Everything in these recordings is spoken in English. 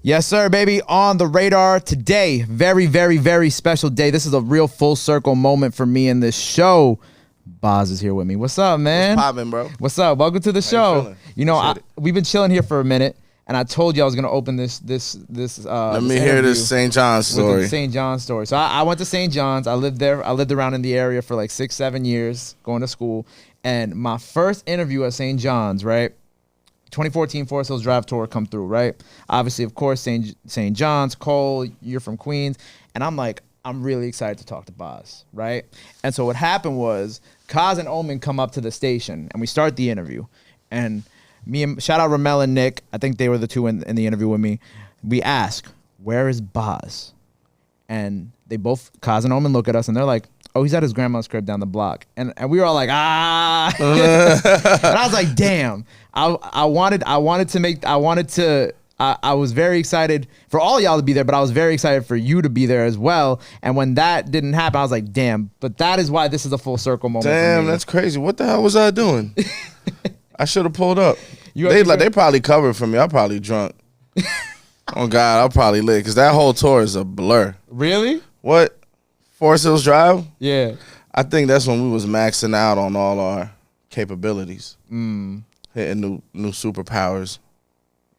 Yes, sir, baby. On the radar today. Very, very, very special day. This is a real full circle moment for me in this show. Boz is here with me. What's up, man? What's poppin', bro? What's up? Welcome to the show. You know, we've been chilling here for a minute, and I told you I was gonna open this. Let me hear this St. John's story. The St. John's story. So I went to St. John's. I lived there. I lived around in the area for like 6-7 years, going to school. And my first interview at St. John's, right? 2014 Forest Hills Drive tour come through, right? Obviously, of course, St. John's, Cole, you're from Queens. And I'm like, I'm really excited to talk to Boz, right? And so what happened was, Kaz and Omen come up to the station, and we start the interview. And shout out Ramel and Nick, I think they were the two in the interview with me. We ask, where is Boz? And they both, Kaz and Omen, look at us, and they're like, oh, he's at his grandma's crib down the block. And we were all like, ah. And I was like, damn. I was very excited for all y'all to be there, but I was very excited for you to be there as well. And when that didn't happen, I was like, damn. But that is why this is a full circle moment. Damn, for me. That's crazy. What the hell was I doing? I should have pulled up. They probably covered for me. I'm probably drunk. Oh, God, I'll probably lit. Because that whole tour is a blur. Really? What? Forest Hills Drive? Yeah. I think that's when we was maxing out on all our capabilities. Hitting new superpowers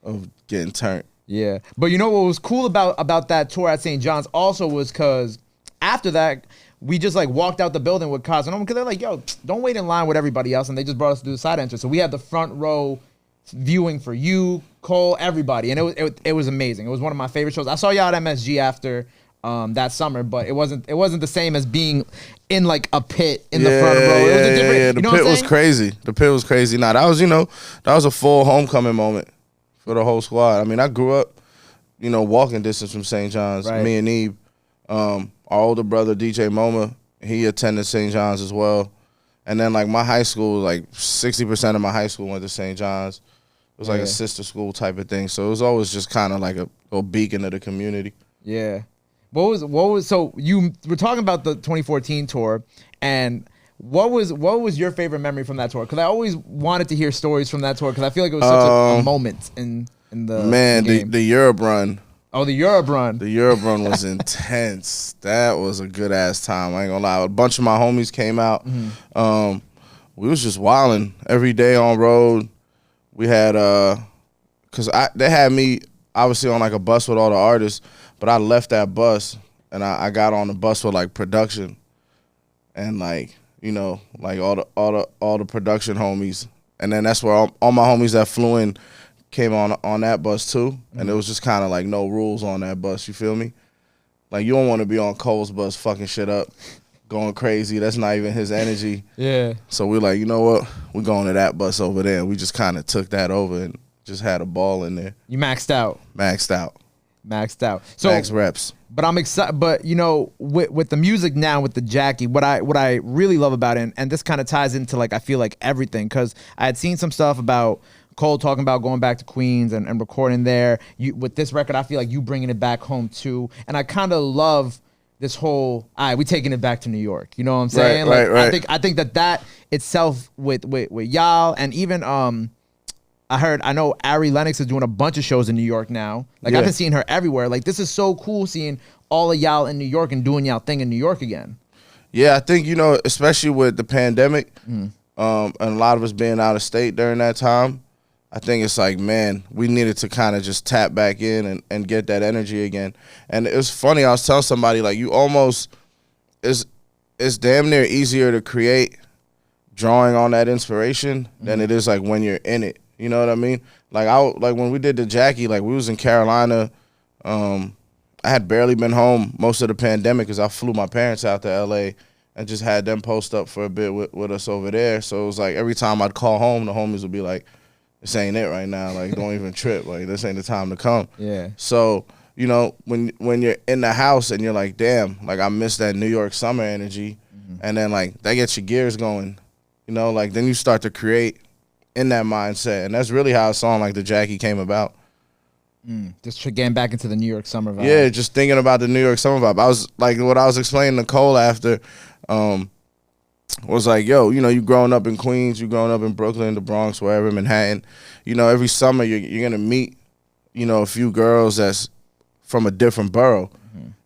of getting turned. Yeah. But you know what was cool about that tour at St. John's also was because after that, we just like walked out the building with Kaz and Omen because they're like, yo, don't wait in line with everybody else. And they just brought us to the side entrance. So we had the front row viewing for you, Cole, everybody. And it was amazing. It was one of my favorite shows. I saw y'all at MSG after that summer, but it wasn't the same as being in like a pit in the front row. It was a different. Yeah, the pit was crazy. The pit was crazy. Nah, that was a full homecoming moment for the whole squad. I mean, I grew up, walking distance from St. John's. Right. Me and Eve, our older brother DJ Moma, he attended St. John's as well. And then like my high school, like 60% of my high school went to St. John's. It was like a sister school type of thing. So it was always just kind of like a beacon of the community. Yeah. So you were talking about the 2014 tour, and what was your favorite memory from that tour? Because I always wanted to hear stories from that tour because I feel like it was such a moment in the game. The Europe run. Oh, the Europe run. The Europe run was intense. That was a good ass time. I ain't gonna lie. A bunch of my homies came out. Mm-hmm. We was just wilding every day on road. We had because they had me obviously on like a bus with all the artists. But I left that bus and I got on the bus with like production and like, like all the production homies. And then that's where all my homies that flew in came on that bus too. Mm-hmm. And it was just kind of like no rules on that bus, you feel me? Like you don't want to be on Cole's bus fucking shit up, going crazy. That's not even his energy. Yeah. So we're like, you know what? We're going to that bus over there. And we just kind of took that over and just had a ball in there. You maxed out. Maxed out. So max reps. But I'm excited. But with the music now, with the Jackie, what I really love about it, and this kind of ties into like I feel like everything, because I had seen some stuff about Cole talking about going back to Queens and recording there. With this record, I feel like you bringing it back home too, and I kind of love this whole we taking it back to New York. You know what I'm saying? Right. I think that itself with y'all, and even I know Ari Lennox is doing a bunch of shows in New York now. Like I've been seeing her everywhere. Like this is so cool seeing all of y'all in New York and doing y'all thing in New York again. Yeah, I think, especially with the pandemic, and a lot of us being out of state during that time, I think it's like, man, we needed to kind of just tap back in and get that energy again. And it was funny, I was telling somebody, like it's damn near easier to create drawing on that inspiration than it is like when you're in it. You know what I mean? Like when we did the Jackie, like we was in Carolina. I had barely been home most of the pandemic because I flew my parents out to LA and just had them post up for a bit with us over there. So it was like every time I'd call home, the homies would be like, "This ain't it right now. Like don't even trip. Like this ain't the time to come." Yeah. So when you're in the house and you're like, "Damn, like I miss that New York summer energy," and then like that gets your gears going. Like then you start to create in that mindset, and that's really how a song like the Jackie came about. Just getting back into the New York summer vibe. Yeah, just thinking about the New York summer vibe. I was like, what I was explaining to Cole after was like, yo, you growing up in Queens, you growing up in Brooklyn, the Bronx, wherever, Manhattan. Every summer you're gonna meet, a few girls that's from a different borough,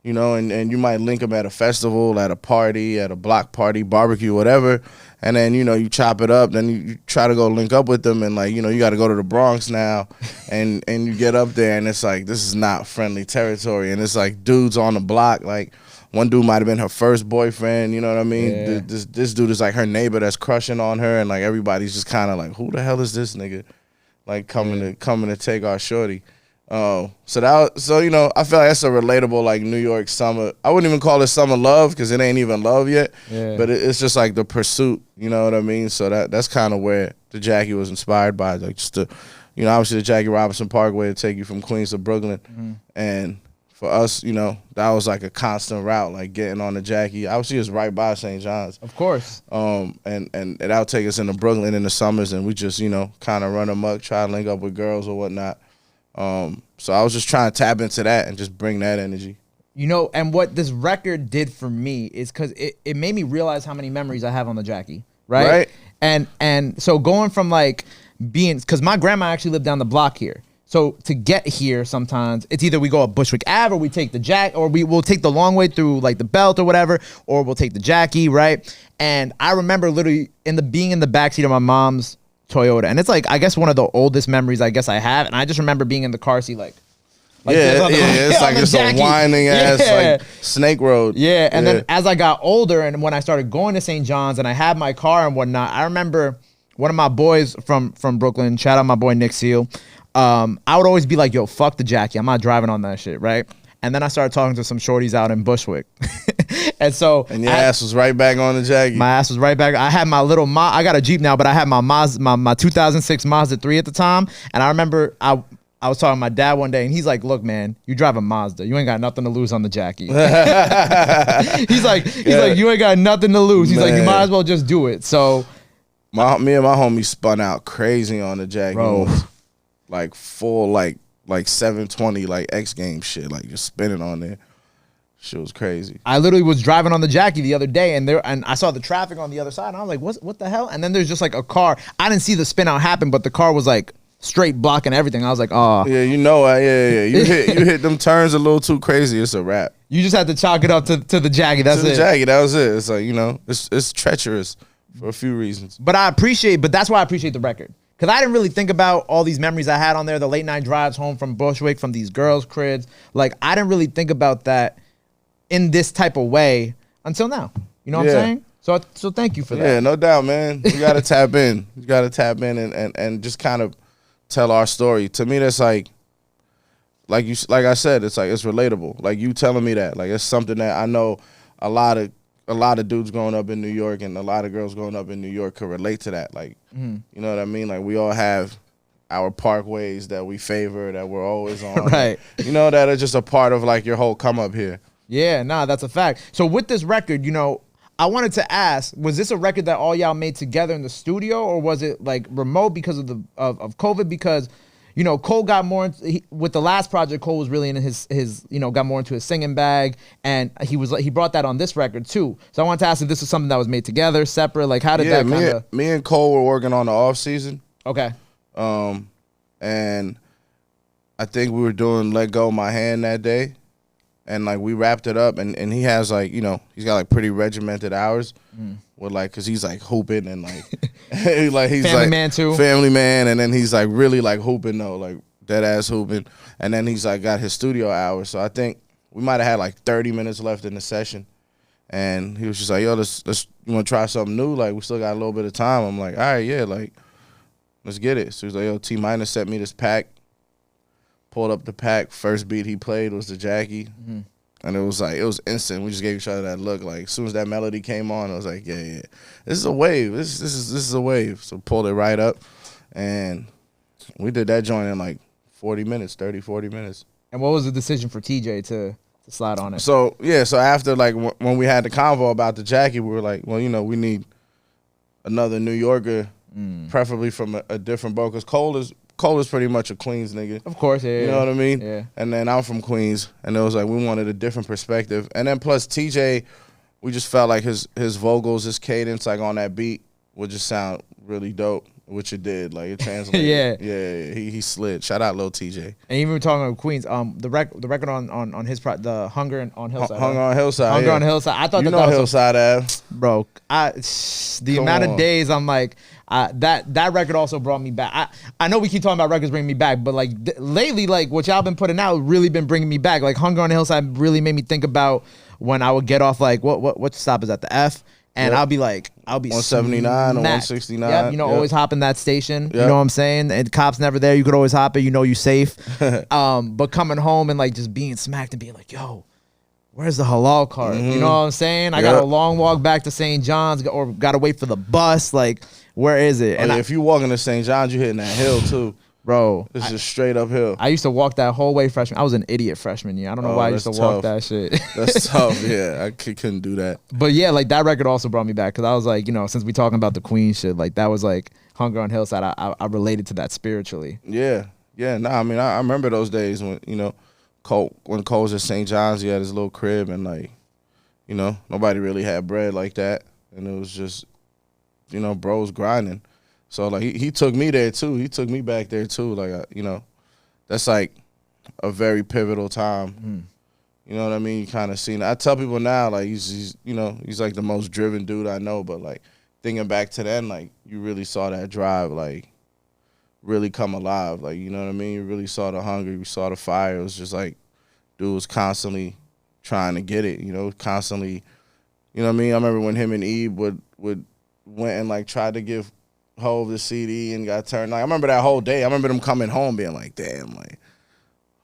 and you might link them at a festival, at a party, at a block party, barbecue, whatever. And then, you chop it up. Then you try to go link up with them. And, like, you got to go to the Bronx now. And you get up there, and it's like, this is not friendly territory. And it's like dudes on the block. Like, one dude might have been her first boyfriend. You know what I mean? Yeah. This dude is like her neighbor that's crushing on her. And, like, everybody's just kind of like, who the hell is this nigga? Like, coming to take our shorty. I feel like that's a relatable, like, New York summer. I wouldn't even call it summer love because it ain't even love yet. Yeah. But it's just like the pursuit, you know what I mean? So that's kind of where the Jackie was inspired by, like, just the, obviously the Jackie Robinson Parkway to take you from Queens to Brooklyn. Mm-hmm. And for us, that was like a constant route, like getting on the Jackie. Obviously it's right by St. John's. Of course. And that'll take us into Brooklyn in the summers, and we just, kind of run amok, try to link up with girls or whatnot. So I was just trying to tap into that and just bring that energy. And what this record did for me is because it made me realize how many memories I have on the Jackie, right? And so going from like being, because my grandma actually lived down the block here. So to get here, sometimes it's either we go up Bushwick Ave or we take the Jack, or will take the long way through like the Belt or whatever, or we'll take the Jackie, right? And I remember literally being in the backseat of my mom's Toyota, and it's like, I guess one of the oldest memories I guess I have, and I just remember being in the car seat like it's like it's a winding ass like snake road. And then as I got older and when I started going to St. John's and I had my car and whatnot, I remember one of my boys from Brooklyn, shout out my boy Nick Seal, I would always be like, yo, fuck the Jackie, I'm not driving on that shit, right? And then I started talking to some shorties out in Bushwick. And your ass was right back on the Jackie. My ass was right back. I had my little I got a Jeep now, but I had my 2006 Mazda 3 at the time. And I remember I was talking to my dad one day, and he's like, look, man, you drive a Mazda. You ain't got nothing to lose on the Jackie. He's like, you ain't got nothing to lose. He's like, you might as well just do it. So me and my homie spun out crazy on the Jackie. Bro. Like full, like 720, like X Games shit, like just spinning on there. Shit was crazy. I literally was driving on the Jackie the other day, and I saw the traffic on the other side, and I was like, what the hell? And then there's just like a car. I didn't see the spin out happen, but the car was like straight blocking everything. I was like, oh. Yeah, You hit them turns a little too crazy. It's a wrap. You just had to chalk it up to the Jackie. That's it. The Jackie, that was it. It's like, it's treacherous for a few reasons. But that's why I appreciate the record. Because I didn't really think about all these memories I had on there, the late night drives home from Bushwick, from these girls' cribs. Like, I didn't really think about that in this type of way until now. You know what I'm saying? So thank you for that. Yeah, no doubt, man. You got to tap in. You got to tap in and just kind of tell our story. To me, that's like I said, it's like, it's relatable. Like, you telling me that. Like, it's something that I know a lot of dudes growing up in New York and a lot of girls growing up in New York could relate to that. Like, you know what I mean? Like, we all have our parkways that we favor, that we're always on. Right. That are just a part of, like, your whole come up here. Yeah, nah, that's a fact. So with this record, I wanted to ask, was this a record that all y'all made together in the studio, or was it, like, remote because of COVID? Because, Cole got more with the last project. Cole was really in his got more into his singing bag, and he brought that on this record too. So I wanted to ask if this was something that was made together, separate. Like, how did that kind of? Me and Cole were working on the off season. Okay. And I think we were doing "Let Go My Hand" that day, and like we wrapped it up, and he has like he's got like pretty regimented hours. With like, cause he's like hooping and like, he's family like man too. Family man, and then he's like really like hooping though, like dead ass hooping, and then he's like got his studio hours. So I think we might have had like 30 minutes left in the session, and he was just like, "Yo, let's you want to try something new? Like we still got a little bit of time." I'm like, "All right, yeah, like let's get it." So he's like, "Yo, T Minus sent me this pack." Pulled up the pack. First beat he played was the Jackie. And it was instant. We just gave each other that look. Like, as soon as that melody came on, I was like, yeah. This is a wave. This is a wave. So pulled it right up. And we did that joint in like 40 minutes. And what was the decision for TJ to slide on it? So, yeah. So after, like, when we had the convo about the Jackie, we were like, well, we need another New Yorker, preferably from a different borough. Because Cole is pretty much a Queens nigga. Of course, yeah. You know what I mean? Yeah. And then I'm from Queens, and it was like we wanted a different perspective. And then plus TJ, we just felt like his vocals, his cadence, like on that beat, would just sound really dope. which it did. Like it translated. Yeah. Yeah. He slid. Shout out Lil Tjay. And even talking about Queens, the record on his the Hunger on Hillside. Hung on Hillside. Hunger yeah. on Hillside. I thought you that know was Hillside Ave. bro. The Come amount on. of days I'm like, that record also brought me back. I know we keep talking about records bringing me back, but like lately, like what y'all been putting out really been bringing me back. Like Hunger on Hillside really made me think about when I would get off like what stop is at the F, and Yep. I'll be 179 or smacked. 169. Yep, Yep. always hop in that station. Yep. You know what I'm saying? And cops never there. You could always hop it. You safe. But coming home and like just being smacked and being like, yo, where's the halal card? You know what I'm saying? I got a long walk back to St. John's or got to wait for the bus. Like, where is it? And if you walking to St. John's, you hitting that hill too. bro, It's just straight uphill. I used to walk that whole way freshman. I was an idiot freshman year. I don't know why I used to that's walk tough. that shit. That's tough. Yeah, I couldn't do that. But yeah, like that record also brought me back because I was like, since we talking about the Queen shit, like that was like Hunger on Hillside. I related to that spiritually. Yeah. Nah, I mean, I remember those days when, Cole was at St. John's, he had his little crib and like, nobody really had bread like that. And it was just, bros grinding. So like he took me there too. He took me back there too. Like, that's like a very pivotal time. You know what I mean? You kind of seen it. I tell people now, like he's like the most driven dude I know. But like thinking back to then, like you really saw that drive, like really come alive. Like, you know what I mean? You really saw the hunger. You saw the fire. It was just like dude was constantly trying to get it. Constantly. You know what I mean? I remember when him and Eve would went and like tried to give Hove the CD and got turned. Like I remember that whole day. I remember them coming home being like, "Damn, like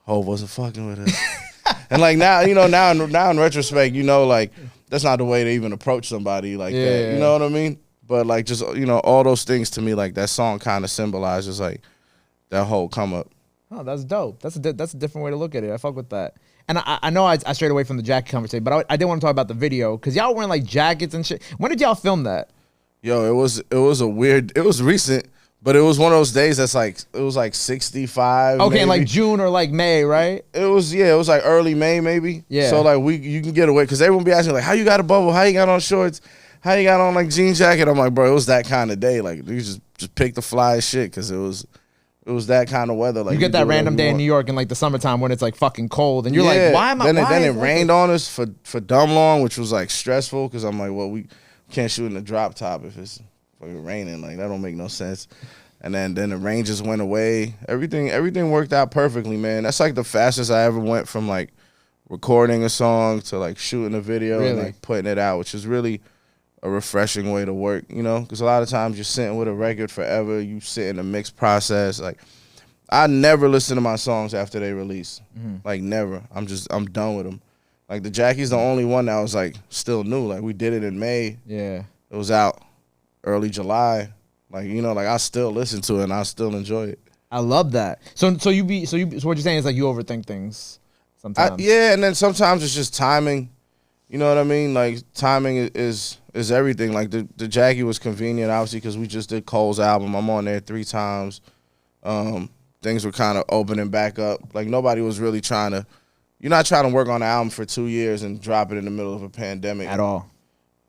Hove wasn't fucking with us." And like now, now in retrospect, like that's not the way to even approach somebody like that. You know what I mean? But like just all those things to me, like that song kind of symbolizes like that whole come up. Oh, that's dope. That's a different way to look at it. I fuck with that. And I know I strayed away from the jacket conversation, but I did want to talk about the video because y'all wearing like jackets and shit. When did y'all film that? Yo, it was recent, but it was one of those days that's like, it was like 65. Okay, maybe. like June or like May, right? It was like early May maybe. Yeah. So like you can get away, because everyone be asking like, how you got a bubble? How you got on shorts? How you got on like jean jacket? I'm like, bro, it was that kind of day. Like you just pick the flyest shit because it was that kind of weather. Like You get that random day in New York in like the summertime when it's like fucking cold, and you're like, why am I? Then it rained on us for dumb long, which was like stressful because I'm like, well, we can't shoot in the drop top if it's fucking raining. Like that don't make no sense. And then the rain just went away. Everything worked out perfectly, man. That's like the fastest I ever went from like recording a song to like shooting a video and like putting it out, which is really a refreshing way to work, because a lot of times you're sitting with a record forever. You sit in the mix process. Like I never listen to my songs after they release. Like never. I'm done with them. Like the Jackie's the only one that was like still new. Like we did it in May. Yeah. It was out early July. Like, like I still listen to it and I still enjoy it. I love that. So what you're saying is like you overthink things sometimes. Yeah, and then sometimes it's just timing. You know what I mean? Like timing is everything. Like the Jackie was convenient, obviously, because we just did Cole's album. I'm on there 3 times. Things were kind of opening back up. Like nobody was really you're not trying to work on an album for 2 years and drop it in the middle of a pandemic. At all.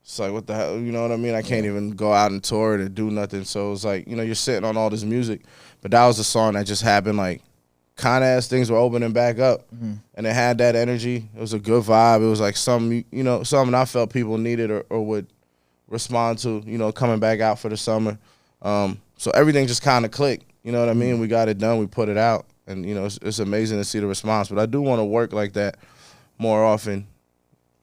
It's like, what the hell? You know what I mean? I can't even go out and tour it or do nothing. So it's like, you're sitting on all this music. But that was a song that just happened, like, kind of as things were opening back up. And it had that energy. It was a good vibe. It was like something I felt people needed or would respond to, coming back out for the summer. So everything just kind of clicked. You know what I mean? We got it done. We put it out. And, it's amazing to see the response. But I do want to work like that more often.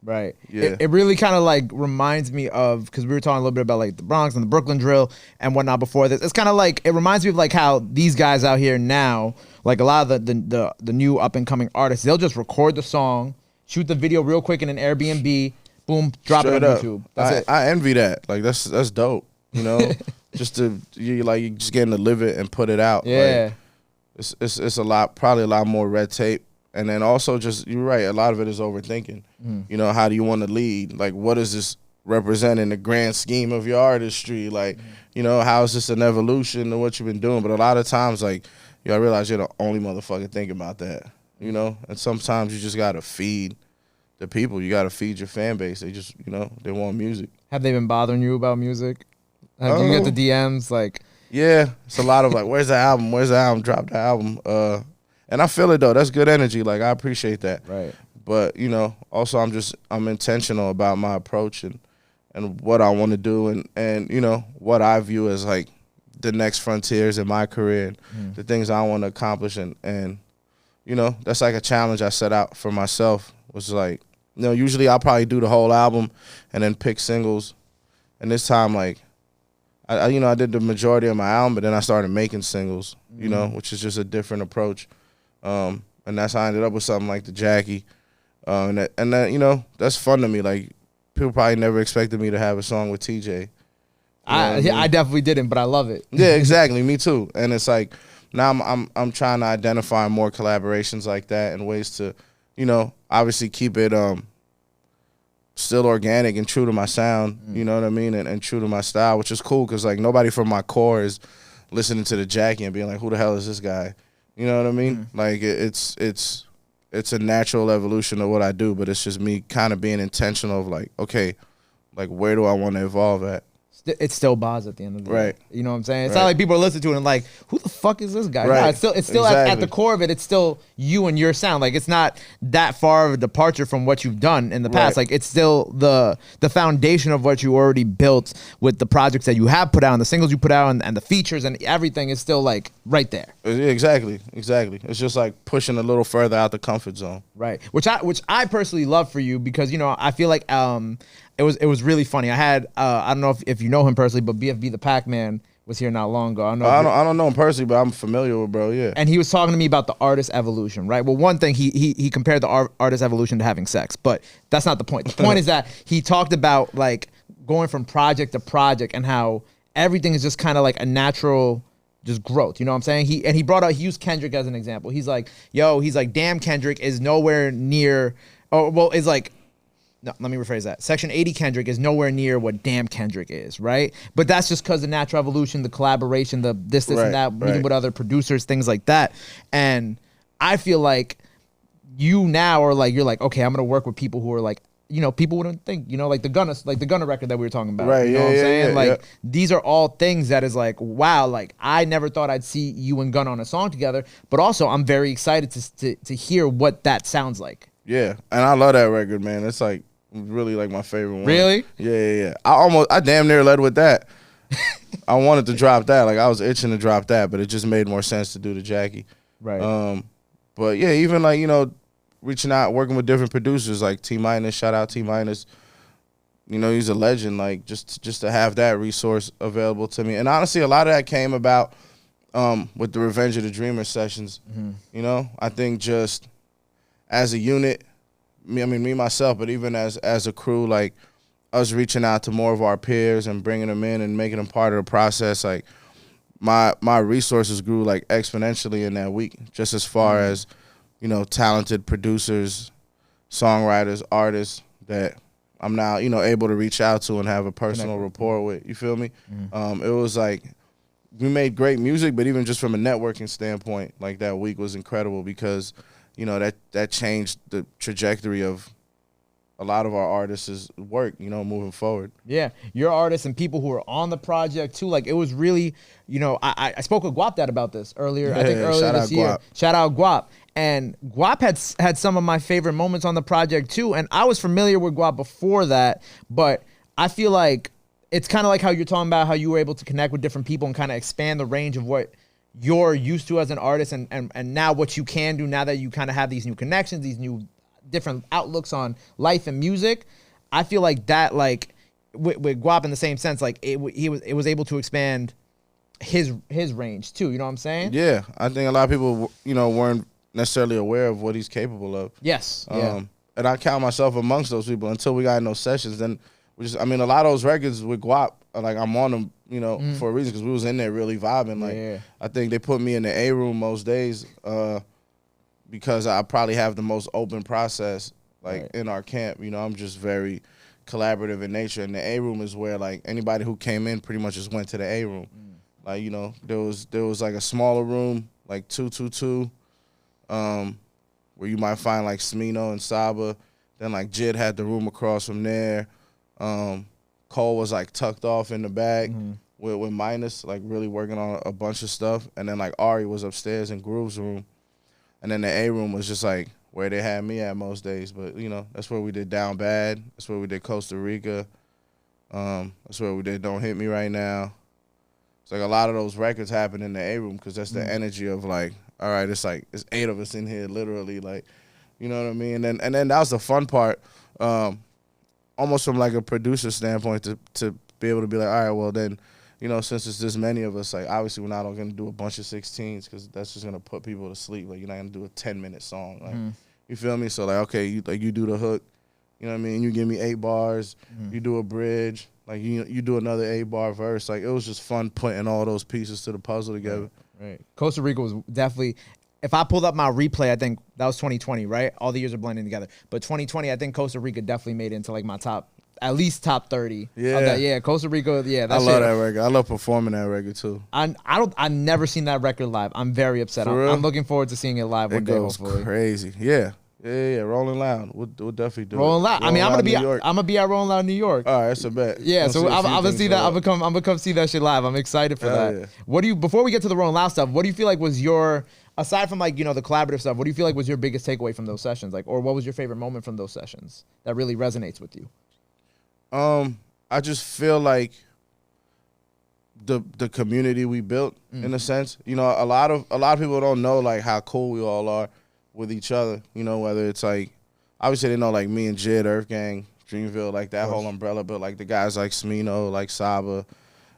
Right. Yeah. It really kind of like reminds me of, because we were talking a little bit about like the Bronx and the Brooklyn drill and whatnot before this. It's kind of like, it reminds me of like how these guys out here now, like a lot of the new up and coming artists, they'll just record the song, shoot the video real quick in an Airbnb, boom, drop Straight it on up. YouTube. That's it. I envy that. Like that's dope. Just you just getting to live it and put it out. Yeah. Like, it's probably a lot more red tape. And then also just, you're right, a lot of it is overthinking. How do you want to lead? Like, what does this represent in the grand scheme of your artistry? Like, how is this an evolution of what you've been doing? But a lot of times, like, I realize you're the only motherfucker thinking about that, And sometimes you just got to feed the people. You got to feed your fan base. They just, they want music. Have they been bothering you about music? Do you get the DMs like... Yeah, it's a lot of like, where's the album? Where's the album? Drop the album. And I feel it though. That's good energy. Like I appreciate that. Right. But also I'm intentional about my approach and what I want to do and what I view as like the next frontiers in my career and the things I want to accomplish and that's like a challenge I set out for myself. Was like usually I'll probably do the whole album and then pick singles, and this time like I did the majority of my album, but then I started making singles, which is just a different approach. And that's how I ended up with something like the Jackie. And that that's fun to me. Like people probably never expected me to have a song with TJ. I definitely didn't, but I love it. Yeah, exactly. Me too. And it's like now I'm trying to identify more collaborations like that and ways to, obviously keep it still organic and true to my sound, you know what I mean, and true to my style, which is cool because like nobody from my core is listening to the Jackie and being like, who the hell is this guy? You know what I mean? Like it's a natural evolution of what I do, but it's just me kind of being intentional of like, okay, like where do I want to evolve at? It's still Boz at the end of the day. Right. You know what I'm saying? It's not like people are listening to it and like, who the fuck is this guy? Right. No, it's still Exactly. at the core of it, it's still you and your sound. Like it's not that far of a departure from what you've done in the past. Right. Like it's still the foundation of what you already built with the projects that you have put out and the singles you put out and the features and everything is still like right there. Yeah, exactly. It's just like pushing a little further out the comfort zone. Right. Which I personally love for you because I feel like it was really funny. I had I don't know if you know him personally, but BFB the Pac-Man was here not long ago. I don't know him personally, but I'm familiar with bro. Yeah. And he was talking to me about the artist evolution, right? Well, one thing he compared the artist evolution to having sex, but that's not the point. The point is that he talked about like going from project to project and how everything is just kind of like a natural just growth. You know what I'm saying? He used Kendrick as an example. He's like, damn, Kendrick is nowhere near, is like, no, let me rephrase that. Section 80 Kendrick is nowhere near what Damn Kendrick is, right? But that's just because the natural evolution, the collaboration, the this Right, and that, meeting right. with other producers, things like that. And I feel like you now are like, you're like, okay, I'm gonna work with people who are like, people wouldn't think, like the Gunna record that we were talking about. Right, You know yeah, what I'm yeah, saying? yeah, Like yeah. these are all things that is like, wow, like I never thought I'd see you and Gunna on a song together. But also I'm very excited to hear what that sounds like. Yeah, and I love that record, man. It's like really like my favorite one. Really? Yeah. I damn near led with that. I wanted to drop that. Like I was itching to drop that, but it just made more sense to do the Jackie. Right. But yeah, even like reaching out, working with different producers like T Minus. Shout out T Minus. He's a legend. Like just to have that resource available to me, and honestly, a lot of that came about with the Revenge of the Dreamer sessions. I think just as a unit. Me myself, but even as a crew, like us reaching out to more of our peers and bringing them in and making them part of the process, like my resources grew like exponentially in that week, just as far as talented producers, songwriters, artists that I'm now able to reach out to and have a personal rapport with. You feel me? It was like we made great music, but even just from a networking standpoint, like that week was incredible because that changed the trajectory of a lot of our artists' work, moving forward. Yeah, your artists and people who are on the project too. Like it was really, I spoke with Guap Dad about this earlier. I think earlier this year. Guap. Shout out Guap. And Guap had some of my favorite moments on the project too. And I was familiar with Guap before that, but I feel like it's kind of like how you're talking about how you were able to connect with different people and kind of expand the range of what you're used to as an artist and now what you can do now that you kind of have these new connections, these new different outlooks on life and music. I feel like that, like with Guap in the same sense, like it was able to expand his range too. You know what I'm saying? Yeah, I think a lot of people, weren't necessarily aware of what he's capable of. Yes. And I count myself amongst those people until we got in those sessions. Then a lot of those records with Guap, like I'm on them, for a reason because we was in there really vibing. Like I think they put me in the A room most days because I probably have the most open process in our camp. I'm just very collaborative in nature, and the A room is where like anybody who came in pretty much just went to the A room. Like there was like a smaller room like 222, where you might find like Smino and Saba. Then like Jid had the room across from there. Cole was like tucked off in the back. with Minus, like really working on a bunch of stuff, and then like Ari was upstairs in Groove's room, and then the A room was just like where they had me at most days. But you know, that's where we did Down Bad. That's where we did Costa Rica. That's where we did Don't Hit Me Right Now. It's like a lot of those records happen in the A room because that's the energy of like, all right, it's like it's 8 of us in here, literally, like, you know what I mean. And then that was the fun part, almost from like a producer standpoint, to be able to be like, all right, well then, you know, since it's this many of us, like obviously we're not all gonna do a bunch of 16s because that's just gonna put people to sleep. Like you're not gonna do a 10-minute song, like you feel me? So like, okay, you do the hook, you know what I mean? You give me 8 bars, you do a bridge. Like, you do another 8-bar verse. Like, it was just fun putting all those pieces to the puzzle together. Right. Costa Rica was definitely, if I pulled up my replay, I think that was 2020, right? All the years are blending together. But 2020, I think Costa Rica definitely made it into, like, my at least top 30. Yeah. Yeah, Costa Rica, yeah. I love that record. I love performing that record, too. I've never seen that record live. I'm very upset. I'm looking forward to seeing it live one day, hopefully. Crazy. Yeah. Yeah, Rolling Loud. We'll definitely do Rolling it. Loud. I mean, I'm gonna be at Rolling Loud, New York. All right, that's a bet. Yeah, so I'm gonna see that. I'm gonna come see that shit live. I'm excited for that. Yeah. What do you? Before we get to the Rolling Loud stuff, what do you feel like was your, aside from like, you know, the collaborative stuff, what do you feel like was your biggest takeaway from those sessions? Like, or what was your favorite moment from those sessions that really resonates with you? I just feel like the community we built, in a sense. You know, a lot of people don't know like how cool we all are with each other. You know, whether it's like, obviously they know like me and Jid, Earth Gang, Dreamville, like that whole umbrella, but like the guys like Smino, like Saba,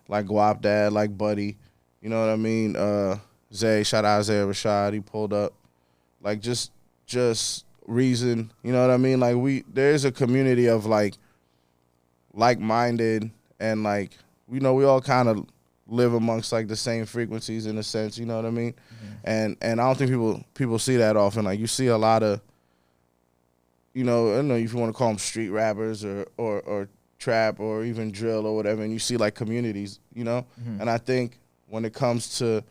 like Guap Dad, like Buddy, you know what I mean? Zay, shout out Zay Rashad, he pulled up. Like just Reason, you know what I mean? Like there's a community of like-minded, and like, you know, we all kind of live amongst like the same frequencies in a sense, you know what I mean? And I don't think people see that often. Like you see a lot of, you know, I don't know if you want to call them street rappers or trap or even drill or whatever, and you see like communities, you know? And I think when it comes to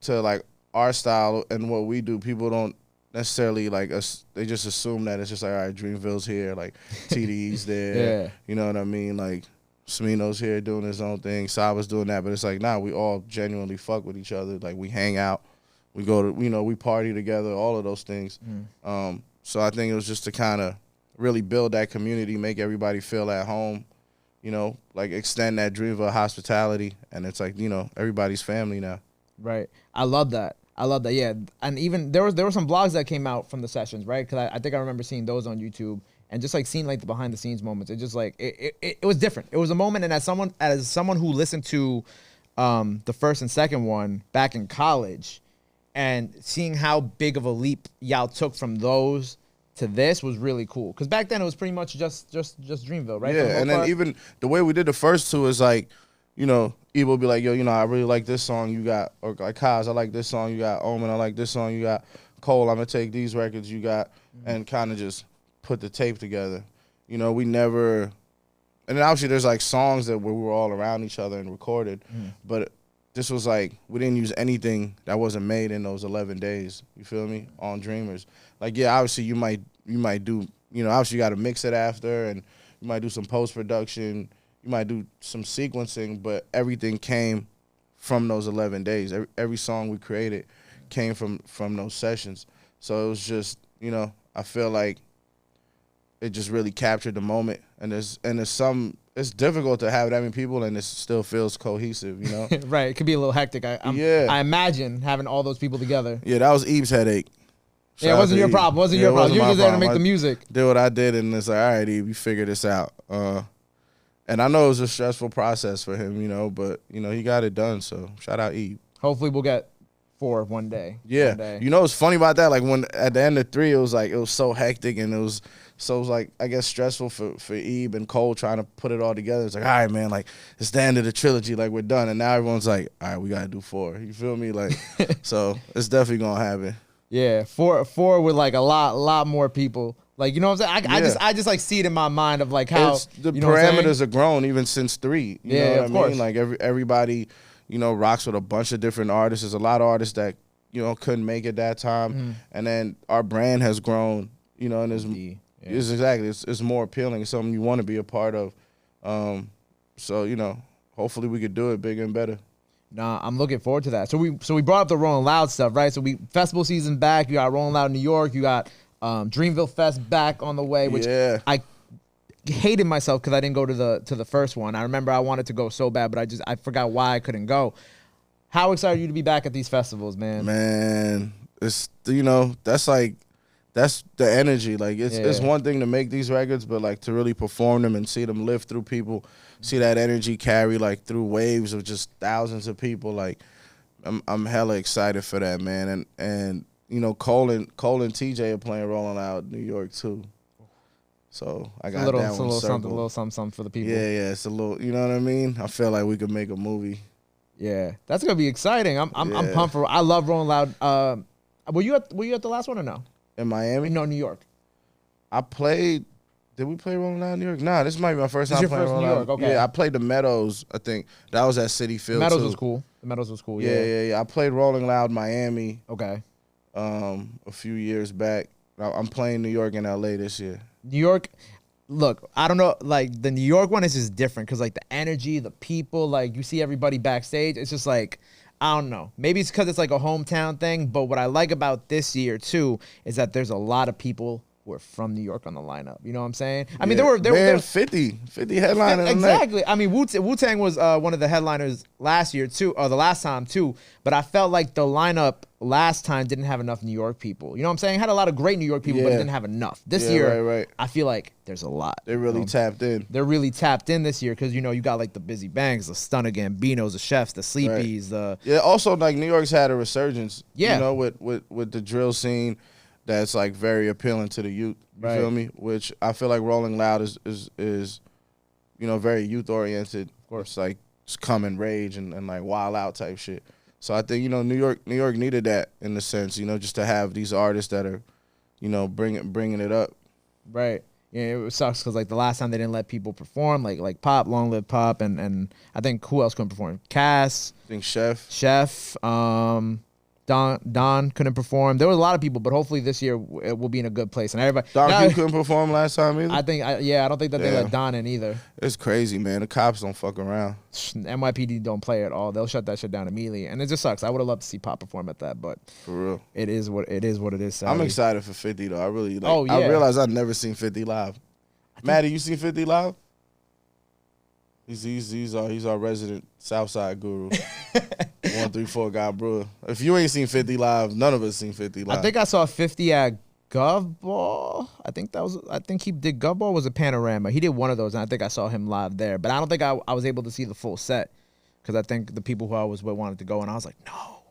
like our style and what we do, people don't necessarily like us, they just assume that it's just like, all right, Dreamville's here, like TDE's there, you know what I mean? Like Smino's here doing his own thing, Saba's doing that, but it's like, nah, we all genuinely fuck with each other. Like we hang out, we go to, you know, we party together, all of those things. So I think it was just to kind of really build that community, make everybody feel at home, you know, like extend that Dreamville hospitality, and it's like, you know, everybody's family now. Right. I love that. Yeah. And even there were some blogs that came out from the sessions, right? Because I think I remember seeing those on YouTube and just like seeing like the behind the scenes moments. It just like it was different. It was a moment, and as someone who listened to the first and second one back in college, and seeing how big of a leap y'all took from those to this was really cool. Because back then it was pretty much just Dreamville, right? Yeah, and then even the way we did the first two is like, you know, Ebo will be like, yo, you know, I really like this song you got, or like Kaz, I like this song you got, Omen, I like this song you got, Cole, I'm gonna take these records you got, and kind of just put the tape together. You know, we never, and then obviously there's like songs that where we were all around each other and recorded, but this was like, we didn't use anything that wasn't made in those 11 days, you feel me, on Dreamers. Like, yeah, obviously you might do, you know, obviously you got to mix it after, and you might do some post-production, you might do some sequencing, but everything came from those 11 days. Every song we created came from those sessions. So it was just, you know, I feel like it just really captured the moment. And there's it's difficult to have that many people and it still feels cohesive, you know? Right. It could be a little hectic. I imagine having all those people together. Yeah, that was Eve's headache. It wasn't your problem. Wasn't your problem. You're just there to make the music. Did what I did, and it's like, all right, Eve, you figure this out. And I know it was a stressful process for him, you know, but, you know, he got it done, so shout out Eve. Hopefully we'll get 4 one day. Yeah. One day. You know what's funny about that? Like, when at the end of 3, it was like, it was so hectic, and it was like, I guess, stressful for Eve and Cole trying to put it all together. It's like, all right, man, like, it's the end of the trilogy, like, we're done. And now everyone's like, all right, we got to do 4. You feel me? Like, so it's definitely going to happen. Yeah, 4 with, like, a lot more people. Like, you know what I'm saying? I just like see it in my mind of like how the you know parameters are grown even since 3. You know what of I course. mean? Like everybody, you know, rocks with a bunch of different artists. There's a lot of artists that, you know, couldn't make it that time. And then our brand has grown, you know, and it's more appealing. It's something you want to be a part of. So, you know, hopefully we could do it bigger and better. Nah, I'm looking forward to that. So we brought up the Rolling Loud stuff, right? So festival season back. You got Rolling Loud New York. You got Dreamville Fest back on the way, which I hated myself because I didn't go to the first one. I remember I wanted to go so bad, but I forgot why I couldn't go. How excited are you to be back at these festivals, man? Man, it's that's the energy. Like it's one thing to make these records, but like to really perform them and see them live through people, see that energy carry like through waves of just thousands of people. Like I'm hella excited for that, man. And Cole and TJ are playing Rolling Loud New York too. So I got that one circled. A little something for the people. Yeah, it's a little. You know what I mean? I feel like we could make a movie. Yeah, that's gonna be exciting. I'm pumped for. I love Rolling Loud. Were you at the last one or no? In Miami? No, New York. I played. Did we play Rolling Loud New York? Nah, this might be my first time playing Rolling Loud. Okay. Yeah, I played the Meadows. I think that was at City Field. Meadows was cool. The Meadows was cool. Yeah. I played Rolling Loud Miami. Okay. A few years back. I'm playing New York and LA this year. New York. Look, I don't know, like, the New York one is just different because, like, the energy, the people, like, you see everybody backstage. It's just, like, I don't know. Maybe it's because it's, like, a hometown thing, but what I like about this year, too, is that there's a lot of people who are from New York on the lineup. You know what I'm saying? I mean, there were 50 headliners. Exactly. I mean, Wu-Tang was one of the headliners last year, too, or the last time, too, but I felt like the lineup last time didn't have enough New York people. You know what I'm saying? Had a lot of great New York people, but it didn't have enough. This year, right. I feel like there's a lot. They really tapped in. They're really tapped in this year because, you got like the Busy Bangs, the Stunner Gambinos, the Chefs, the Sleepies. Yeah, also like New York's had a resurgence, Yeah. with the drill scene that's like very appealing to the youth. You feel me? Which I feel like Rolling Loud is very youth oriented. Of course, like just come and rage and like wild out type shit. So I think New York needed that in the sense, just to have these artists that are, bringing it up. Right. Yeah, it sucks because like the last time they didn't let people perform, like Pop, Long Live Pop, and I think who else couldn't perform? Cass. I think Chef. Don couldn't perform. There were a lot of people, but hopefully this year it will be in a good place. And everybody. Don couldn't perform last time either. I think, I don't think that they let Don in either. It's crazy, man. The cops don't fuck around. NYPD don't play at all. They'll shut that shit down immediately, and it just sucks. I would have loved to see Pop perform at that, but for real, it is what it is. Sadly. I'm excited for 50 though. I really like. Oh, yeah. I realized I've never seen 50 live. Maddie, you seen 50 live? He's our resident Southside guru. 134 guy brewer. If you ain't seen 50 live, none of us seen 50 live. I think I saw 50 at Gov Ball. I think he did Gov Ball was a Panorama. He did one of those, and I think I saw him live there. But I don't think I was able to see the full set because I think the people who I was with wanted to go, and I was like, no,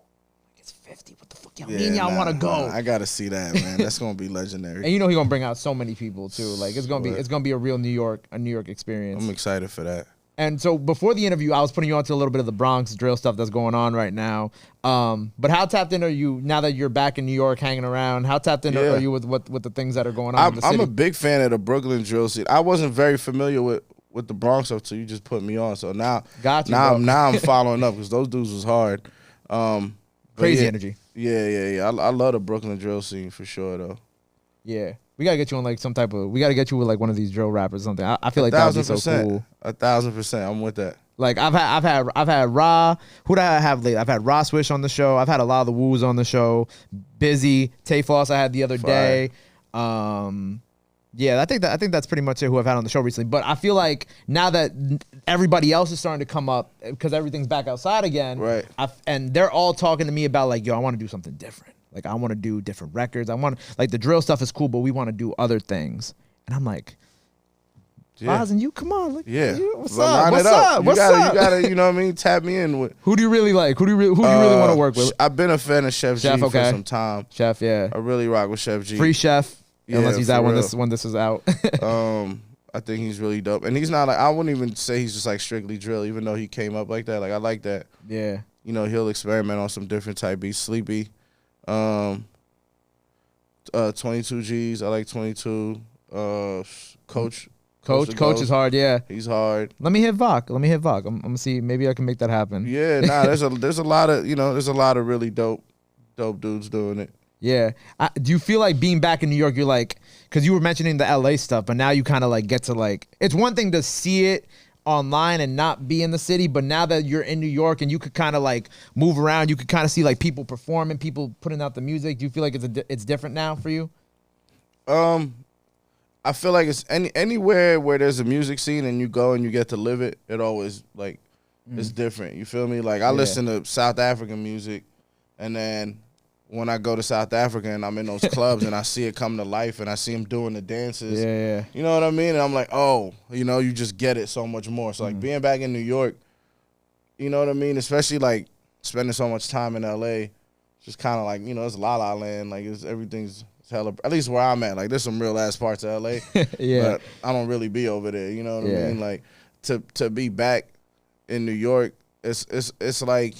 it's 50. What the fuck y'all mean y'all want to go? I gotta see that, man. That's gonna be legendary. And he's gonna bring out so many people too. Like it's gonna be a real New York experience. I'm excited for that. And so before the interview, I was putting you onto a little bit of the Bronx drill stuff that's going on right now. But how tapped in are you now that you're back in New York hanging around? How tapped in are you with the things that are going on in the city? I'm a big fan of the Brooklyn drill scene. I wasn't very familiar with the Bronx stuff until you just put me on. So now I'm following up because those dudes was hard. Crazy energy. Yeah. I love the Brooklyn drill scene for sure though. Yeah. We gotta get you on like some type of. We gotta get you with like one of these drill rappers or something. I feel like that would be so cool. 1,000%. I'm with that. Like I've had Ra. Who did I have lately? I've had Ra Swish on the show. I've had a lot of the Woos on the show. Busy Tay Floss I had the other day. Yeah, I think that's pretty much it. Who I've had on the show recently. But I feel like now that everybody else is starting to come up because everything's back outside again. Right. And they're all talking to me about like, yo, I want to do something different. Like, I want to do different records. Like, the drill stuff is cool, but we want to do other things. And I'm like, Oz and you, come on. Like, what's up? You gotta, you know what I mean? Tap me in with. Who do you really like? Who do you really want to work with? I've been a fan of Chef G for some time. Chef, yeah. I really rock with Chef G. Free Chef, unless he's out real. when this is out. I think he's really dope. And he's not like, I wouldn't even say he's just like strictly drill, even though he came up like that. Like, I like that. Yeah. He'll experiment on some different type beats. Sleepy. 22 G's. I like 22. Coach is hard. Yeah, he's hard. Let me hit Vok. I'm gonna see. Maybe I can make that happen. Yeah, there's a lot of there's a lot of really dope dudes doing it. Yeah. Do you feel like being back in New York? You're like, because you were mentioning the LA stuff, but now you kind of like get to like. It's one thing to see it online and not be in the city, but now that you're in New York and you could kind of like move around, you could kind of see like people performing, people putting out the music. Do you feel like it's different now for you? I feel like it's anywhere where there's a music scene and you go and you get to live it. It always like it's different. You feel me? Like I listen to South African music, and then when I go to South Africa and I'm in those clubs and I see it come to life and I see them doing the dances, you know what I mean? And I'm like, oh, you know, you just get it so much more. So like being back in New York, you know what I mean? Especially like spending so much time in LA, just kind of like, you know, it's La La Land. Like everything's hella, at least where I'm at. Like there's some real ass parts of LA, but I don't really be over there. You know what I mean? Like to be back in New York, it's like,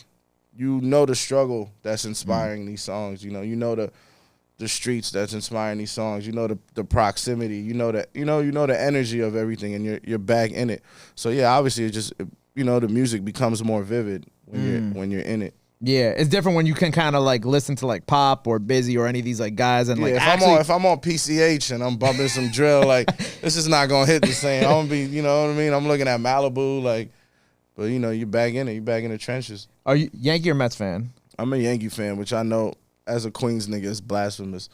you know the struggle that's inspiring these songs. You know the streets that's inspiring these songs. You know the proximity. You know the energy of everything, and you're back in it. So yeah, obviously it just, you know, the music becomes more vivid when you're in it. Yeah, it's different when you can kind of like listen to like Pop or Busy or any of these like guys and like if I'm on PCH and I'm bumping some drill, like this is not gonna hit the same. I'm gonna be, you know what I mean? I'm looking at Malibu, like, but you know, you back in it. You back in the trenches. Are you Yankee or Mets fan? I'm a Yankee fan, which I know as a Queens nigga is blasphemous.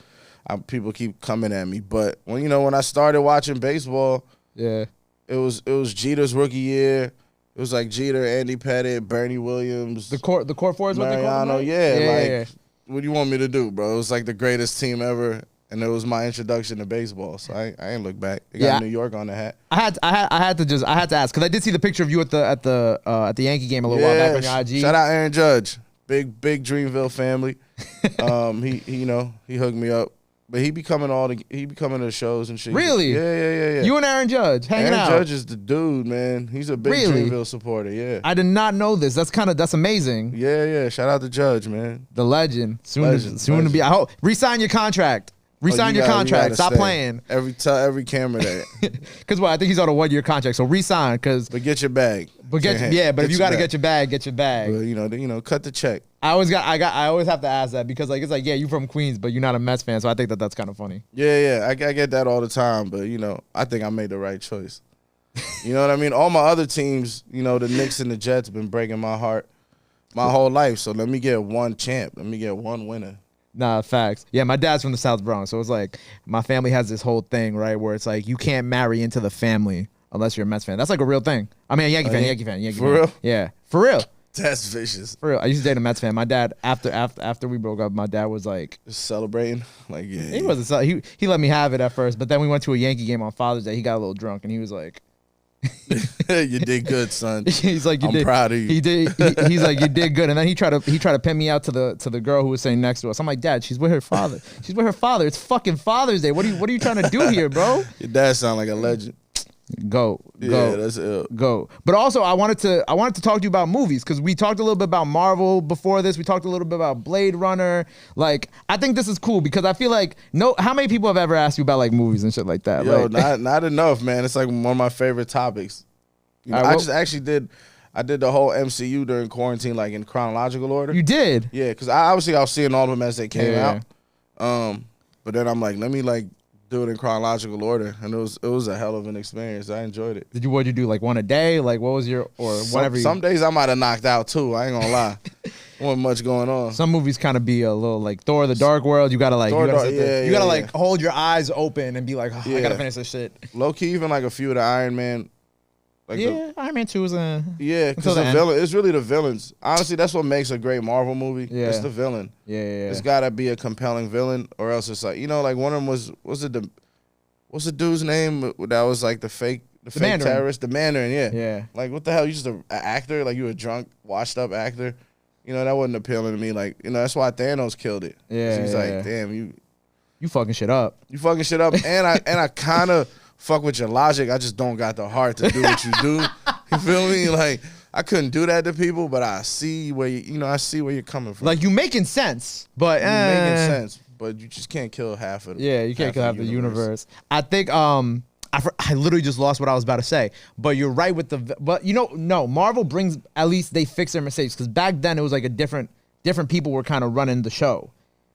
People keep coming at me, but when I started watching baseball, it was Jeter's rookie year. It was like Jeter, Andy Pettitte, Bernie Williams, the core four is what they call them. Yeah. What do you want me to do, bro? It was like the greatest team ever. And it was my introduction to baseball, so I ain't look back. It got New York on the hat. I had to ask because I did see the picture of you at the Yankee game a little while back on your IG. Shout out Aaron Judge, big Dreamville family. He hooked me up, but he be coming to the shows and shit. Really? Yeah. You and Aaron Judge hanging out. Aaron Judge is the dude, man. He's a big Dreamville supporter. Yeah. I did not know this. That's amazing. Yeah. Shout out to Judge, man. The legend. Soon to be. I hope resign your contract. Resign your contract. Stop playing. Tell every camera that. Because I think he's on a 1-year contract. So resign. But get your bag. But if you got to get your bag, get your bag. But cut the check. I always have to ask that because like it's like, yeah, you from Queens, but you're not a Mets fan. So I think that's kind of funny. Yeah. I get that all the time, but I think I made the right choice. You know what I mean? All my other teams, the Knicks and the Jets been breaking my heart my whole life. So let me get one champ. Let me get one winner. Nah, facts. Yeah, my dad's from the South Bronx, so it's like my family has this whole thing, right, where it's like you can't marry into the family unless you're a Mets fan. That's like a real thing. I mean, a Yankee fan. For real? Yeah, for real. That's vicious. For real. I used to date a Mets fan. My dad, after we broke up, my dad was like just celebrating. Like, yeah. He wasn't. He let me have it at first, but then we went to a Yankee game on Father's Day. He got a little drunk, and he was like, you did good, son. He's like, I'm proud of you. He did. He's like, you did good. And then he tried to pin me out to the girl who was sitting next to us. I'm like, Dad, she's with her father. She's with her father. It's fucking Father's Day. What are you trying to do here, bro? Your dad sound like a legend. Go. Yeah, that's it. Go. But also, I wanted to talk to you about movies because we talked a little bit about Marvel before this. We talked a little bit about Blade Runner. Like, I think this is cool because I feel like how many people have ever asked you about like movies and shit like that? Yo, not enough, man. It's like one of my favorite topics. I did the whole MCU during quarantine, like in chronological order. You did? Yeah, because I was seeing all of them as they came out. But then I'm like, let me like do it in chronological order, and it was a hell of an experience. I enjoyed it. What'd you do? Like one a day? Like what was your whatever? Some days I might have knocked out too. I ain't gonna lie. Wasn't much going on. Some movies kind of be a little like Thor: The Dark World. You gotta like like hold your eyes open and be like, oh, I gotta finish this shit. Low key, even like a few of the Iron Man. Like Iron Man 2 was a... Yeah, because the villain, it's really the villains. Honestly, that's what makes a great Marvel movie. Yeah. It's the villain. Yeah. It's got to be a compelling villain, or else it's like, like one of them what's the dude's name that was like the fake Mandarin. terrorist? The Mandarin, yeah. Yeah. Like, what the hell? You just an actor? Like, you a drunk, washed up actor? That wasn't appealing to me. Like, that's why Thanos killed it. Yeah. He's like, damn, you fucking shit up. You fucking shit up. And I kind of... fuck with your logic. I just don't got the heart to do what you do. You feel me? Like I couldn't do that to people, but I see where I see where you're coming from. Like you making sense, but making sense, but you just can't kill half of it. Yeah, you can't kill half the universe. I think I literally just lost what I was about to say, but you're right with no, Marvel brings, at least they fix their mistakes because back then it was like a different people were kind of running the show.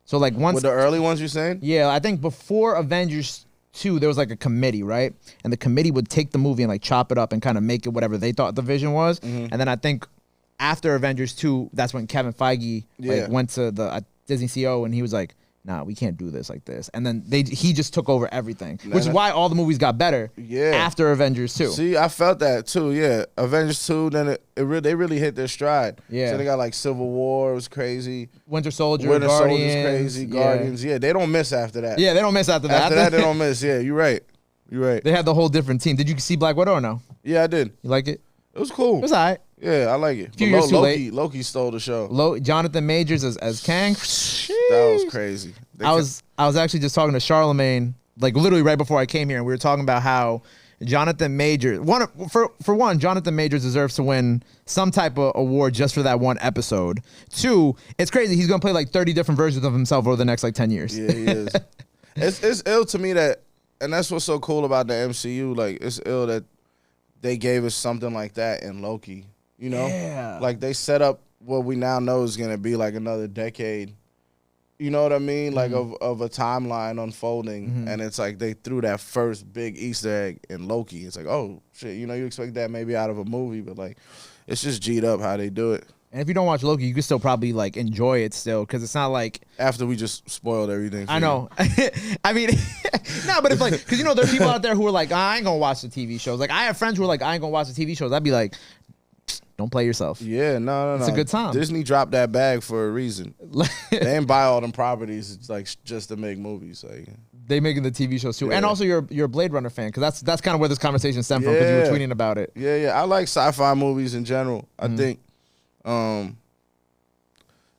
So like once with the early ones, you're saying? Yeah, I think before Avengers 2, there was like a committee, right? And the committee would take the movie and like chop it up and kind of make it whatever they thought the vision was. And then I think after Avengers 2, that's when Kevin Feige like went to the Disney CEO and he was like, nah, we can't do this like this. And then he just took over everything, which is why all the movies got better after Avengers 2. See, I felt that too, Avengers 2, then they really hit their stride. Yeah. So they got like Civil War, it was crazy. Winter Soldier's crazy. Guardians, they don't miss after that. Yeah, they don't miss after that. After that, they don't miss. Yeah, you're right. They had the whole different team. Did you see Black Widow or no? Yeah, I did. You like it? It was cool. It was all right. Yeah, I like it. Few years too late. Loki stole the show. Jonathan Majors as Kang. That was crazy. I was actually just talking to Charlemagne, like literally right before I came here, and we were talking about how Jonathan Majors, for one, Jonathan Majors deserves to win some type of award just for that one episode. 2, it's crazy. He's gonna play like 30 different versions of himself over the next like 10 years. Yeah, he is. It's ill to me that, and that's what's so cool about the MCU. Like, it's ill that they gave us something like that in Loki. You know, like they set up what we now know is gonna be like another decade. You know what I mean? Like of a timeline unfolding, and it's like they threw that first big Easter egg in Loki. It's like, oh shit, you expect that maybe out of a movie, but like it's just G'd up how they do it. And if you don't watch Loki, you can still probably like enjoy it still, because it's not like after we just spoiled everything. I know. I mean, no, but it's like, because there are people out there who are like, I ain't gonna watch the TV shows. Like I have friends who are like, I ain't gonna watch the TV shows. I'd be like, don't play yourself. Yeah, no. It's a good time. Disney dropped that bag for a reason. They didn't buy all them properties. It's like just to make movies. Like they making the TV shows too, and also you're a Blade Runner fan, because that's kind of where this conversation stemmed from, because you were tweeting about it. Yeah. I like sci-fi movies in general. I think,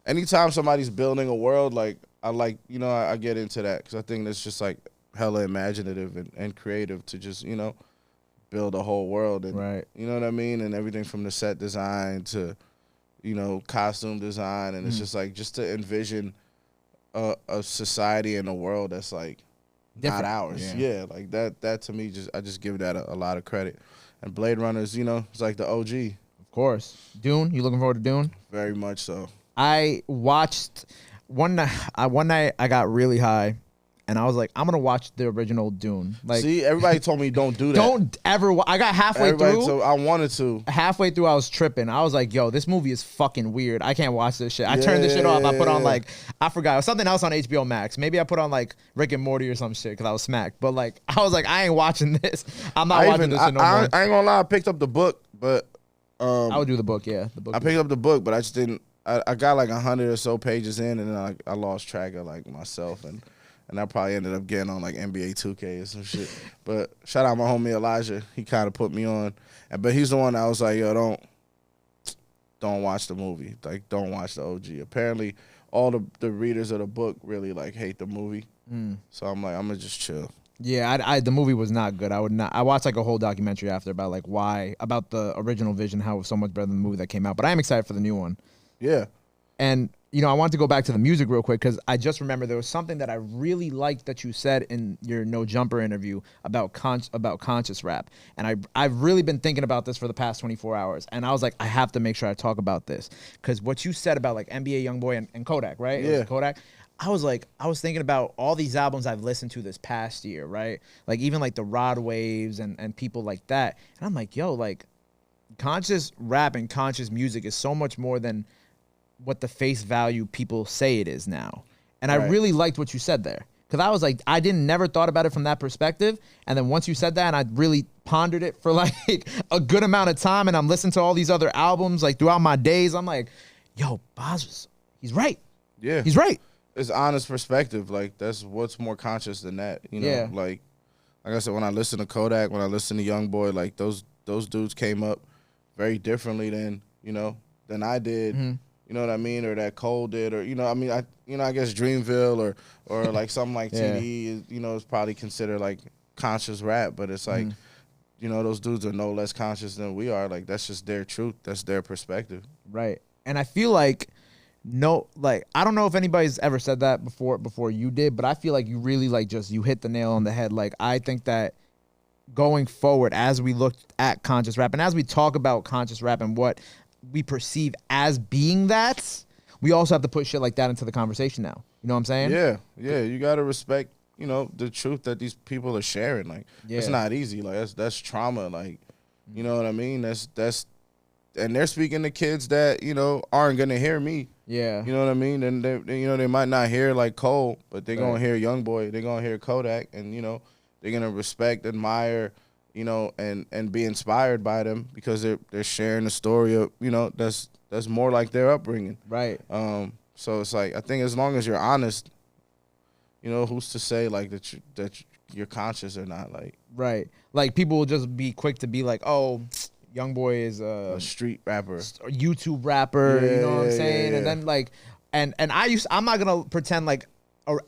anytime somebody's building a world, like I like, I get into that, because I think that's just like hella imaginative and creative to just build a whole world, and you know what I mean, and everything from the set design to costume design, and it's just like just to envision a society and a world that's like different. Not ours. Yeah, like that to me, I just give that a lot of credit. And Blade Runner's, it's like the OG. Of course. Dune, you looking forward to Dune? Very much so. I watched one night I got really high, and I was like, I'm gonna watch the original Dune. Like, see, everybody told me don't do that. Don't ever. I got halfway through. So I wanted to. Halfway through, I was tripping. I was like, yo, this movie is fucking weird. I can't watch this shit. I turned this shit off. I put on like, I forgot, it was something else on HBO Max. Maybe I put on like Rick and Morty or some shit because I was smacked. But like, I was like, I ain't watching this. I'm not watching this shit no more. I ain't gonna lie. I picked up the book, but I would do the book. Yeah, the book. I picked up the book, but I just didn't. I got like 100 or so pages in, and then I lost track of like myself, and I probably ended up getting on like NBA 2K or some shit. But shout out my homie Elijah, he kind of put me on, but he's the one that was like, yo, don't watch the movie, like don't watch the OG. Apparently, all the readers of the book really like hate the movie, so I'm like, I'm gonna just chill. Yeah, the movie was not good. I watched like a whole documentary after about like about the original vision, how it was so much better than the movie that came out. But I am excited for the new one. Yeah. And, I wanted to go back to the music real quick, because I just remember there was something that I really liked that you said in your No Jumper interview about conscious rap. And I've really been thinking about this for the past 24 hours. And I was like, I have to make sure I talk about this. Because what you said about like NBA Youngboy and Kodak, right? Yeah. It was Kodak. I was thinking about all these albums I've listened to this past year, right? Like even like the Rod Waves and people like that. And I'm like, yo, like conscious rap and conscious music is so much more than what the face value people say it is now. And I really liked what you said there, because I was like, I never thought about it from that perspective. And then once you said that, and I really pondered it for like a good amount of time, and I'm listening to all these other albums like throughout my days, I'm like, yo, he's right. Yeah, he's right. It's honest perspective. Like that's what's more conscious than that. Like I said, when I listen to Kodak, when I listen to Youngboy, like those dudes came up very differently than I did. Mm-hmm. You know what I mean? Or that Cole did, or I guess Dreamville or like something like TDE is probably considered like conscious rap, but it's like those dudes are no less conscious than we are. Like that's just their truth, that's their perspective. Right. And I feel like I don't know if anybody's ever said that before you did, but I feel like you really like you hit the nail on the head. Like I think that going forward, as we look at conscious rap and as we talk about conscious rap and what we perceive as being that, we also have to put shit like that into the conversation now. You know what I'm saying? Yeah. You gotta respect you know, the truth that these people are sharing. Like, it's not easy. Like, that's trauma. Like, you know what I mean? That's, and they're speaking to kids that, you know, aren't gonna hear me. Yeah. You know what I mean? And they you know, they might not hear like Cole, but they're gonna hear Youngboy. They're gonna hear Kodak, and you know, they're gonna respect, admire, you know, and be inspired by them because they're sharing a story of, you know, that's more like their upbringing. Right. So it's like, I think as long as you're honest, you know, who's to say like that you're conscious or not? Like, right. Like, people will just be quick to be like, oh, Youngboy is a street rapper, YouTube rapper. You know what I'm saying? And then like, and I'm not gonna pretend like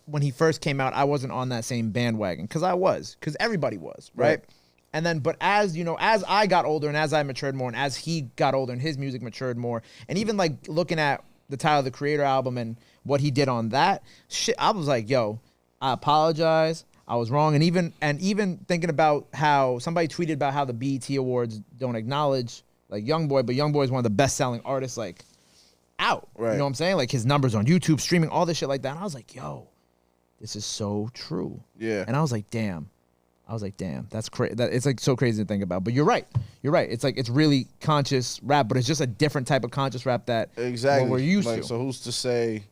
when he first came out, I wasn't on that same bandwagon, because everybody was, right? And then, but as you know, as I got older and as I matured more, and as he got older and his music matured more, and even like looking at the Tyler the Creator album and what he did on that shit, I was like, yo, I apologize. I was wrong. And even thinking about how somebody tweeted about how the BET Awards don't acknowledge like Youngboy, but Youngboy is one of the best selling artists like out. Right. You know what I'm saying? Like, his numbers on YouTube, streaming, all this shit like that. And I was like, yo, this is so true. Yeah. And I was like, damn. That's crazy. It's like so crazy to think about. But you're right. It's like, it's really conscious rap, but it's just a different type of conscious rap that what we're used to. So who's to say,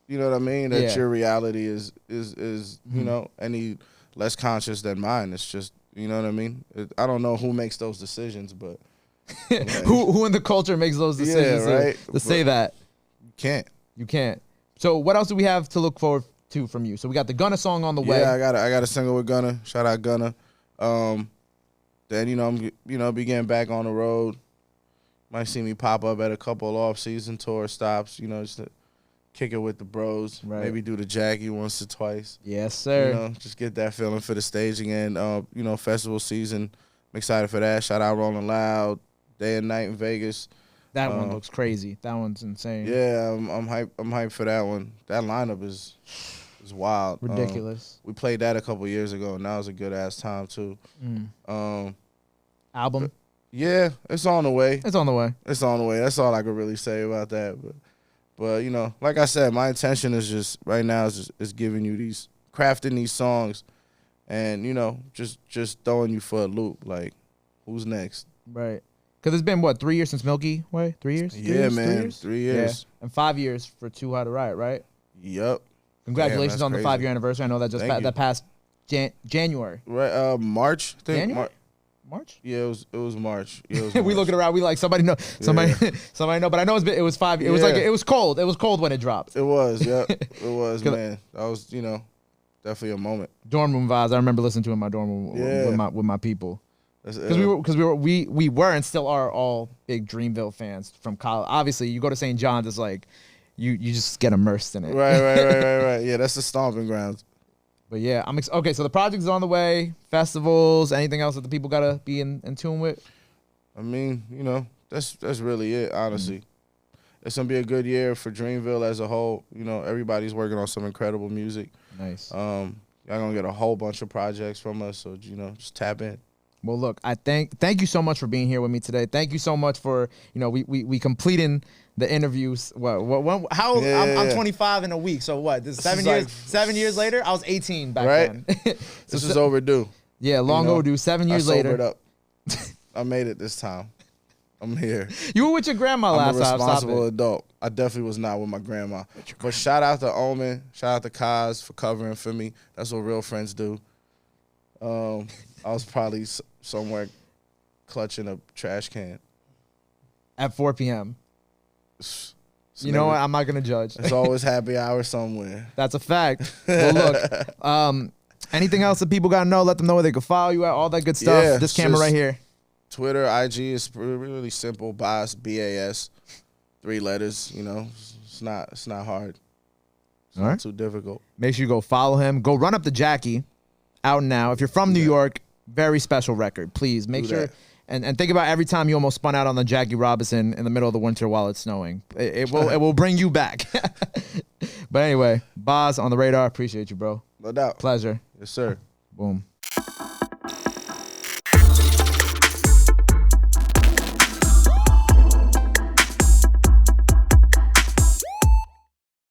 you know what I mean, that your reality is you know, any less conscious than mine? It's just, you know what I mean? I don't know who makes those decisions, but like, who in the culture makes those decisions to say that? You can't. So what else do we have to look forward to from you? So we got the Gunna song on the way. Yeah, I got a single with Gunna. Shout out Gunna. Then, you know, I'm be getting back on the road. Might see me pop up at a couple off-season tour stops, you know, just to kick it with the bros. Right. Maybe do the Jackie once or twice. Yes, sir. You know, just get that feeling for the stage again. You know, festival season. I'm excited for that. Shout out Rolling Loud. Day and Night in Vegas. That one looks crazy. That one's insane. Yeah, I'm hyped for that one. That lineup is wild. Ridiculous. We played that a couple years ago, and that was a good ass time too. Album? Yeah, it's on the way. It's on the way. That's all I could really say about that. But you know, like I said, my intention is just right now is giving you crafting these songs, and you know, just throwing you for a loop. Like, who's next? Right. Because it's been, what, 3 years since Milky Way? 3 years? Yeah, man. 3 years. Yeah. And 5 years for Too High to Riot, right? Yep. Congratulations on the 5-year anniversary. I know that that passed January. Right. March. I think. January? March? Yeah, it was March. Yeah, it was we March. looking around. We like somebody know. Somebody know. But I know it was 5. It was like it was cold. It was cold when it dropped. It was. Yep. It was, man. That was, you know, definitely a moment. Dorm room vibes. I remember listening to it in my dorm room with my people. Because we were and still are all big Dreamville fans from college. Obviously, you go to St. John's, it's like you just get immersed in it. Right. Yeah, that's the stomping grounds. But yeah, okay. So the project is on the way. Festivals, anything else that the people gotta be in tune with? I mean, you know, that's really it. Honestly, it's gonna be a good year for Dreamville as a whole. You know, everybody's working on some incredible music. Nice. Y'all gonna get a whole bunch of projects from us. So you know, just tap in. Well, look, I thank you so much for being here with me today. Thank you so much for, you know, we completing the interviews. I'm 25 in a week. So what? This 7 years later, I was 18 back then. This is overdue. Yeah, long overdue. 7 years later. Sobered up. I made it this time. I'm here. You were with your grandma last time. I'm a responsible adult. I definitely was not with my grandma. But shout out to Omen. Shout out to Kaz for covering for me. That's what real friends do. I was probably somewhere clutching a trash can at 4 p.m. You know what? I'm not gonna judge. It's always happy hour somewhere. That's a fact. Well, look. Anything else that people gotta know? Let them know where they can follow you at. All that good stuff. Yeah, this camera right here. Twitter, IG is really simple. Bas, BAS, 3 letters. You know, it's not hard. It's not too difficult. Make sure you go follow him. Go run up the Jackie. Out now. If you're from New York, very special record. Please make sure and think about every time you almost spun out on the Jackie Robinson in the middle of the winter while it's snowing. It will bring you back. But anyway, Bas on the radar. Appreciate you, bro. No doubt. Pleasure. Yes, sir. Boom.